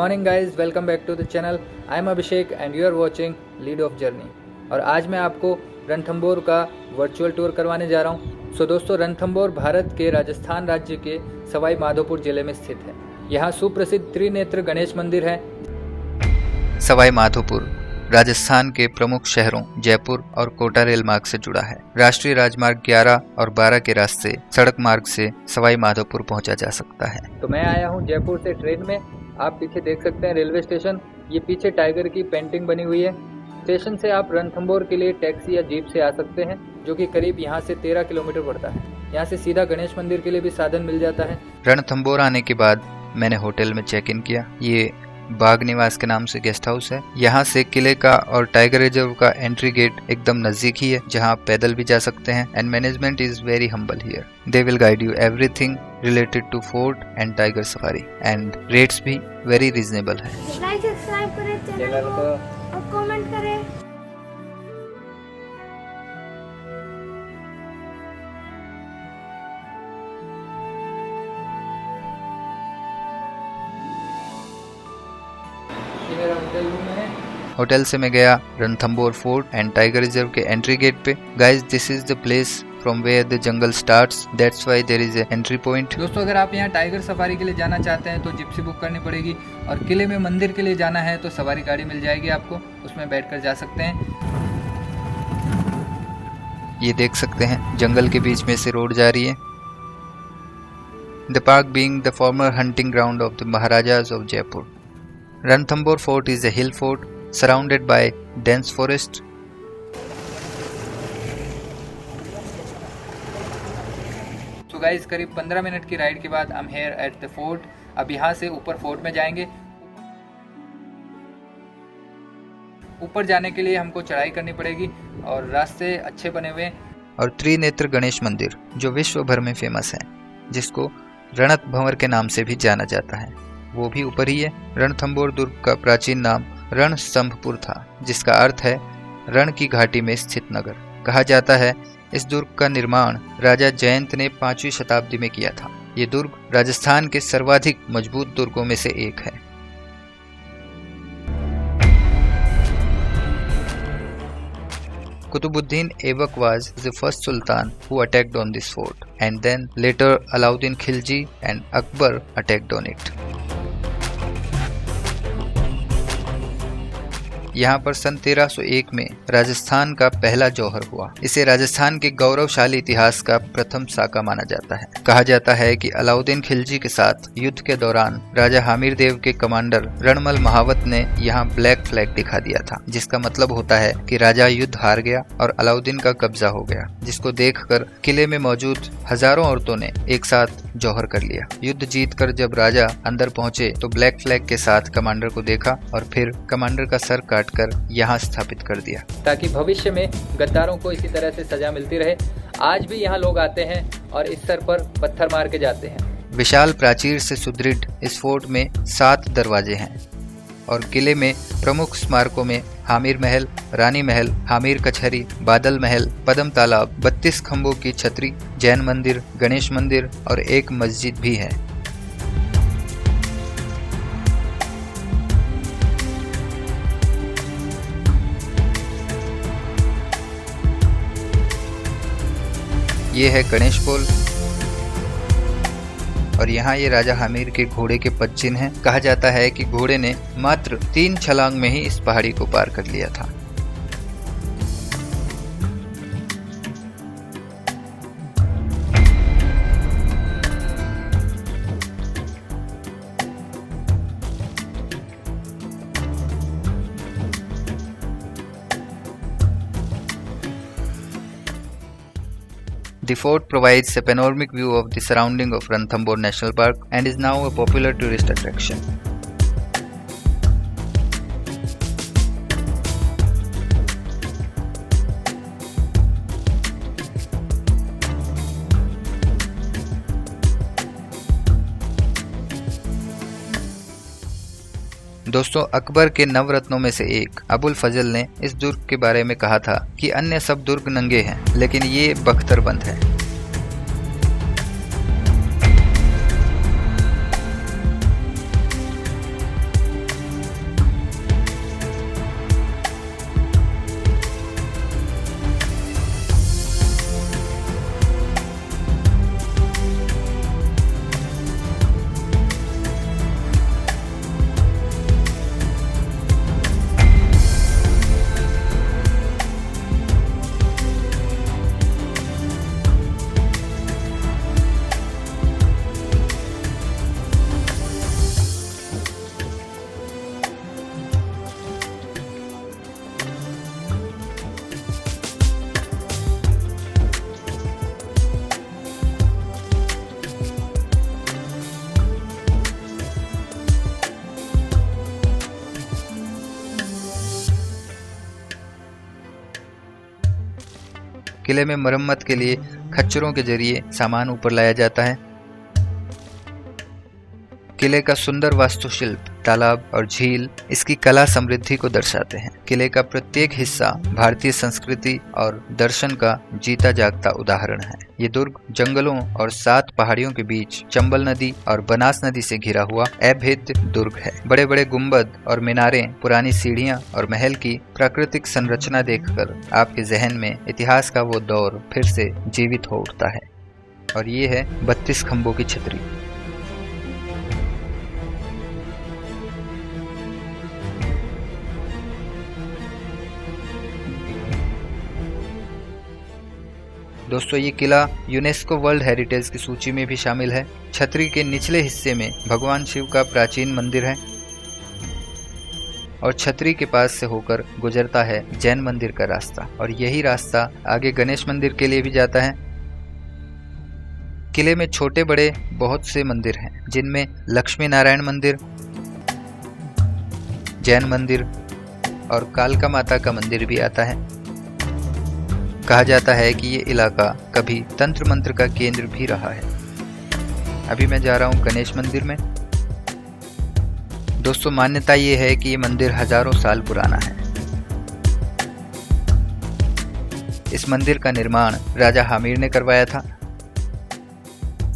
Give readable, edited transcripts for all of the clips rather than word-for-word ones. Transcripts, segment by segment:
Morning guys, welcome back to the channel. I am Abhishek and you are watching lead of journey. और आज मैं आपको रणथंभौर का virtual tour करवाने जा रहा हूँ। सो दोस्तों, रणथंभौर भारत के राजस्थान राज्य के सवाई माधोपुर जिले में स्थित है। यहाँ सुप्रसिद्ध त्रिनेत्र गणेश मंदिर है। सवाई माधोपुर राजस्थान के प्रमुख शहरों जयपुर और कोटा रेल मार्ग से जुड़ा है। राष्ट्रीय राजमार्ग 11 और 12 के रास्ते सड़क मार्ग से सवाई माधोपुर पहुंचा जा सकता है। तो मैं आया हूँ जयपुर से ट्रेन में। आप पीछे देख सकते हैं रेलवे स्टेशन। ये पीछे टाइगर की पेंटिंग बनी हुई है। स्टेशन से आप रणथंभौर के लिए टैक्सी या जीप से आ सकते हैं, जो कि करीब यहाँ से 13 किलोमीटर पड़ता है। यहाँ से सीधा गणेश मंदिर के लिए भी साधन मिल जाता है। रणथंभौर आने के बाद मैंने होटल में चेक इन किया। ये बाग निवास के नाम से गेस्ट हाउस है। यहाँ से किले का और टाइगर रिजर्व का एंट्री गेट एकदम नजदीक ही है, जहाँ आप पैदल भी जा सकते हैं। And management is very humble here. They will guide you everything related to fort and tiger safari and rates भी वेरी रीजनेबल है। लाइक सब्सक्राइब करें चैनल को और कमेंट करें। मेरा होटल रूम है। होटल से मैं गया Ranthambore fort and tiger reserve के एंट्री गेट पे। Guys, this is the place from where the jungle starts, that's why there is a entry point. दोस्तों, अगर आप यहाँ टाइगर सफारी के लिए जाना चाहते हैं तो जिप्सी बुक करनी पड़ेगी, और किले में मंदिर के लिए जाना है तो सवारी गाड़ी मिल जाएगी आपको, उसमें बैठकर जा सकते हैं। ये देख सकते हैं जंगल के बीच में से रोड जा रही है। The park being the former hunting ground of the maharajas of Jaipur. Ranthambore Fort is a hill fort surrounded by dense forest. So guys, करीब 15 मिनट की राइड के बाद I'm here at the fort। अब यहाँ से ऊपर फोर्ट में जाएंगे। ऊपर जाने के लिए हमको चढ़ाई करनी पड़ेगी और रास्ते अच्छे बने हुए। और त्रिनेत्र गणेश मंदिर जो विश्व भर में फेमस है, जिसको रणथंभौर के नाम से भी जाना जाता है, वो भी ऊपर ही है। रणथंभौर दुर्ग का प्राचीन नाम रणस्तंभपुर था, जिसका अर्थ है रण की घाटी में स्थित नगर। कहा जाता है इस दुर्ग का निर्माण राजा जयंत ने 5वीं शताब्दी में किया था। ये दुर्ग राजस्थान के सर्वाधिक मजबूत दुर्गों में से एक है। Qutbuddin Aibak was the first sultan who attacked on this fort, and then later Alauddin Khilji and Akbar attacked on it. यहाँ पर सन 1301 में राजस्थान का पहला जौहर हुआ। इसे राजस्थान के गौरवशाली इतिहास का प्रथम साका माना जाता है। कहा जाता है कि अलाउद्दीन खिलजी के साथ युद्ध के दौरान राजा हामिर देव के कमांडर रणमल महावत ने यहाँ ब्लैक फ्लैग दिखा दिया था, जिसका मतलब होता है कि राजा युद्ध हार गया और अलाउद्दीन का कब्जा हो गया, जिसको देखकर किले में मौजूद हजारों औरतों ने एक साथ जौहर कर लिया। युद्ध जीतकर जब राजा अंदर पहुंचे तो ब्लैक फ्लैग के साथ कमांडर को देखा और फिर कमांडर का सर काटकर यहाँ स्थापित कर दिया, ताकि भविष्य में गद्दारों को इसी तरह से सजा मिलती रहे। आज भी यहाँ लोग आते हैं और इस सर पर पत्थर मार के जाते हैं। विशाल प्राचीर से सुदृढ़ इस फोर्ट में 7 दरवाजे हैं और किले में प्रमुख स्मारकों में हामिर महल, रानी महल, हामिर कचहरी, बादल महल, पदम तालाब, 32 खंभों की छतरी, जैन मंदिर, गणेश मंदिर और एक मस्जिद भी है। ये है गणेश पोल और यहाँ ये राजा हामिर के घोड़े के पदचिन्ह हैं। कहा जाता है कि घोड़े ने मात्र 3 छलांग में ही इस पहाड़ी को पार कर लिया था। The fort provides a panoramic view of the surrounding of Ranthambore National Park and is now a popular tourist attraction. दोस्तों, अकबर के नवरत्नों में से एक अबुल फजल ने इस दुर्ग के बारे में कहा था कि अन्य सब दुर्ग नंगे हैं, लेकिन ये बख्तरबंद है। किले में मरम्मत के लिए खच्चरों के जरिए सामान ऊपर लाया जाता है। किले का सुंदर वास्तुशिल्प, तालाब और झील इसकी कला समृद्धि को दर्शाते हैं। किले का प्रत्येक हिस्सा भारतीय संस्कृति और दर्शन का जीता जागता उदाहरण है। ये दुर्ग जंगलों और 7 पहाड़ियों के बीच चंबल नदी और बनास नदी से घिरा हुआ अभेद्य दुर्ग है। बड़े बड़े गुंबद और मीनारें, पुरानी सीढ़ियां और महल की प्राकृतिक संरचना देखकर आपके जहन में इतिहास का वो दौर फिर से जीवित हो उठता है। और ये है 32 खंभों की छतरी। दोस्तों, ये किला यूनेस्को वर्ल्ड हेरिटेज की सूची में भी शामिल है। छतरी के निचले हिस्से में भगवान शिव का प्राचीन मंदिर है और छतरी के पास से होकर गुजरता है जैन मंदिर का रास्ता, और यही रास्ता आगे गणेश मंदिर के लिए भी जाता है। किले में छोटे बड़े बहुत से मंदिर हैं, जिनमें लक्ष्मी नारायण मंदिर, जैन मंदिर और कालका माता का मंदिर भी आता है। कहा जाता है कि ये इलाका कभी तंत्र मंत्र का केंद्र भी रहा है। अभी मैं जा रहा हूँ गणेश मंदिर में। दोस्तों, मान्यता ये है कि ये मंदिर हजारों साल पुराना है। इस मंदिर का निर्माण राजा हामिर ने करवाया था।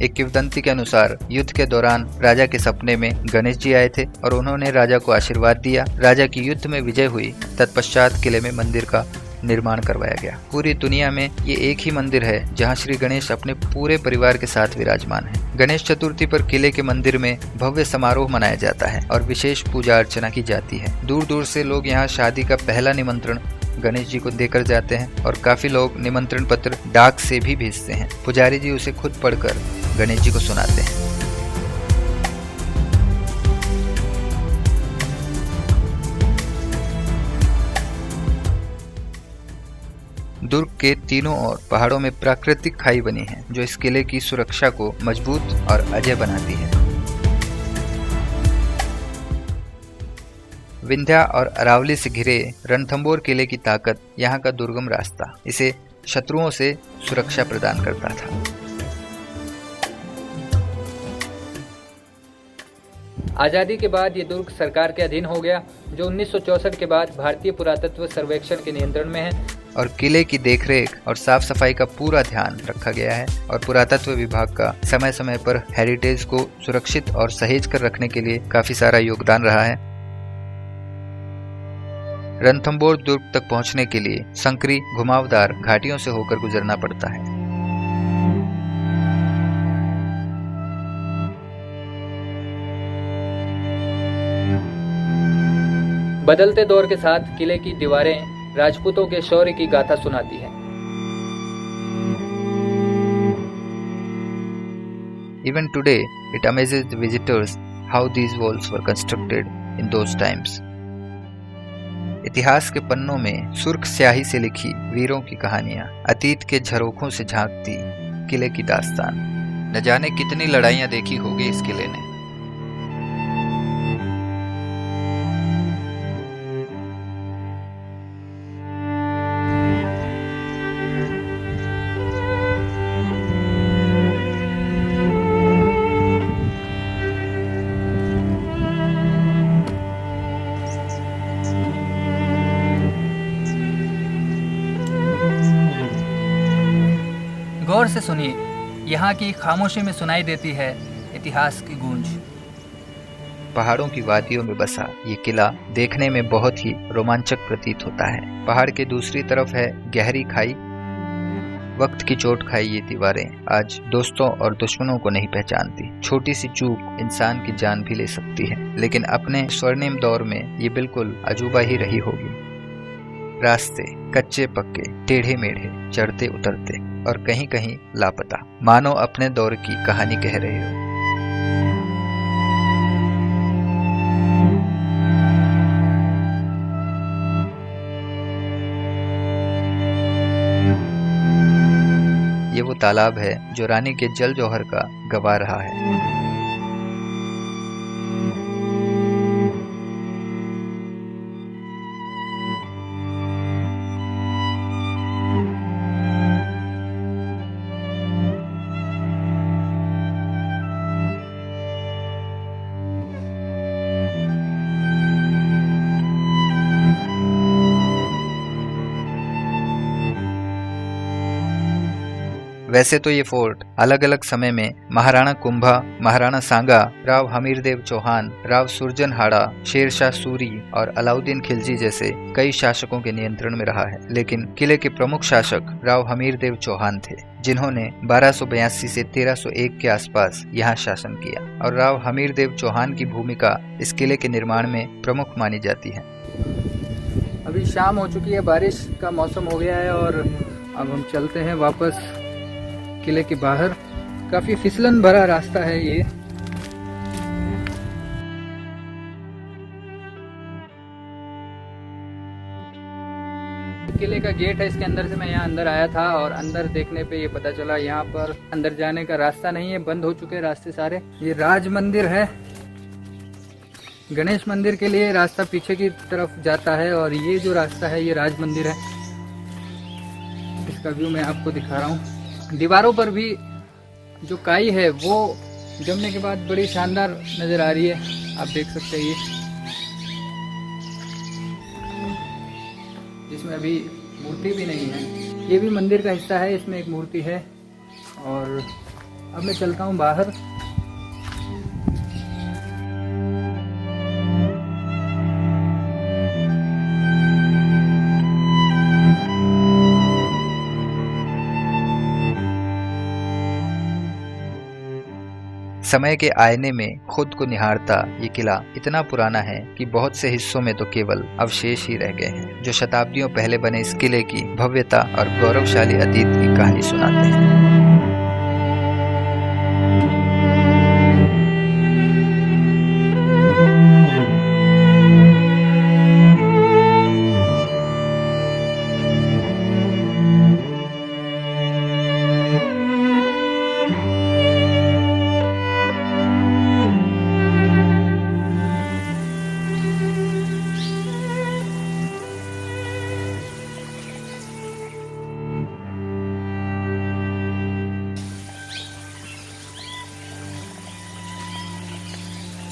एक किंवदंती के अनुसार युद्ध के दौरान राजा के सपने में गणेश जी आए थे और उन्होंने राजा को आशीर्वाद दिया। राजा की युद्ध में विजय हुई। तत्पश्चात किले में मंदिर का निर्माण करवाया गया। पूरी दुनिया में ये एक ही मंदिर है जहां श्री गणेश अपने पूरे परिवार के साथ विराजमान है। गणेश चतुर्थी पर किले के मंदिर में भव्य समारोह मनाया जाता है और विशेष पूजा अर्चना की जाती है। दूर दूर से लोग यहाँ शादी का पहला निमंत्रण गणेश जी को देकर जाते हैं और काफी लोग निमंत्रण पत्र डाक से भी भेजते हैं। पुजारी जी उसे खुद पढ़कर गणेश जी को सुनाते हैं। दुर्ग के तीनों ओर पहाड़ों में प्राकृतिक खाई बनी है, जो इस किले की सुरक्षा को मजबूत और अजय बनाती है। विंध्या और अरावली से घिरे रणथंभौर किले की ताकत यहाँ का दुर्गम रास्ता इसे शत्रुओं से सुरक्षा प्रदान करता था। आज़ादी के बाद ये दुर्ग सरकार के अधीन हो गया, जो 1964 के बाद भारतीय पुरातत्व सर्वेक्षण के नियंत्रण में है। और किले की देखरेख और साफ सफाई का पूरा ध्यान रखा गया है और पुरातत्व विभाग का समय समय पर हेरिटेज को सुरक्षित और सहेज कर रखने के लिए काफी सारा योगदान रहा है। रणथंभौर दुर्ग तक पहुंचने के लिए संकरी घुमावदार घाटियों से होकर गुजरना पड़ता है। बदलते दौर के साथ किले की दीवारें राजपूतों के शौर्य की गाथा सुनाती है। Even today, it amazes the visitors how these walls were constructed in those times. इतिहास के पन्नों में सुर्ख स्याही से लिखी वीरों की कहानियां, अतीत के झरोखों से झांकती किले की दास्तान। न जाने कितनी लड़ाइयां देखी होगी इस किले ने। गौर से सुनिए, यहाँ की खामोशी में सुनाई देती है इतिहास की गूंज। पहाड़ों की वादियों में बसा ये किला देखने में बहुत ही रोमांचक प्रतीत होता है। पहाड़ के दूसरी तरफ है गहरी खाई। वक्त की चोट खाई ये दीवारें आज दोस्तों और दुश्मनों को नहीं पहचानती। छोटी सी चूक इंसान की जान भी ले सकती है, लेकिन अपने स्वर्णिम दौर में ये बिल्कुल अजूबा ही रही होगी। रास्ते कच्चे पक्के, टेढ़े मेढ़े, चढ़ते उतरते और कहीं कहीं लापता, मानो अपने दौर की कहानी कह रहे हो। ये वो तालाब है जो रानी के जल जौहर का गवा रहा है। वैसे तो ये फोर्ट अलग अलग समय में महाराणा कुंभा, महाराणा सांगा, राव हमीरदेव चौहान, राव सुरजनहाड़ा, शेरशाह सूरी और अलाउद्दीन खिलजी जैसे कई शासकों के नियंत्रण में रहा है, लेकिन किले के प्रमुख शासक राव हमीरदेव चौहान थे, जिन्होंने 1282 से 1301 के आसपास यहाँ शासन किया और राव हमीरदेव चौहान की भूमिका इस किले के निर्माण में प्रमुख मानी जाती है। अभी शाम हो चुकी है, बारिश का मौसम हो गया है और अब हम चलते हैं वापस किले के बाहर। काफी फिसलन भरा रास्ता है ये। किले का गेट है, इसके अंदर से मैं यहाँ अंदर आया था और अंदर देखने पे ये पता चला यहाँ पर अंदर जाने का रास्ता नहीं है, बंद हो चुके हैं रास्ते सारे। ये राज मंदिर है, गणेश मंदिर के लिए रास्ता पीछे की तरफ जाता है और ये जो रास्ता है ये राज मंदिर है। इसका व्यू मैं आपको दिखा रहा हूँ। दीवारों पर भी जो काई है वो जमने के बाद बड़ी शानदार नजर आ रही है, आप देख सकते हैं। ये इसमें अभी मूर्ति भी नहीं है, ये भी मंदिर का हिस्सा है, इसमें एक मूर्ति है। और अब मैं चलता हूँ बाहर। समय के आईने में खुद को निहारता ये किला इतना पुराना है कि बहुत से हिस्सों में तो केवल अवशेष ही रह गए हैं, जो शताब्दियों पहले बने इस किले की भव्यता और गौरवशाली अतीत की कहानी सुनाते हैं।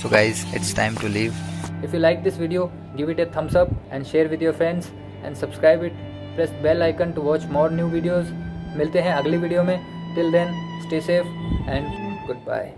So guys, it's time to leave. If you like this video, give it a thumbs up and share with your friends and subscribe it. Press bell icon to watch more new videos. मिलते हैं अगली video में. Till then, stay safe and goodbye.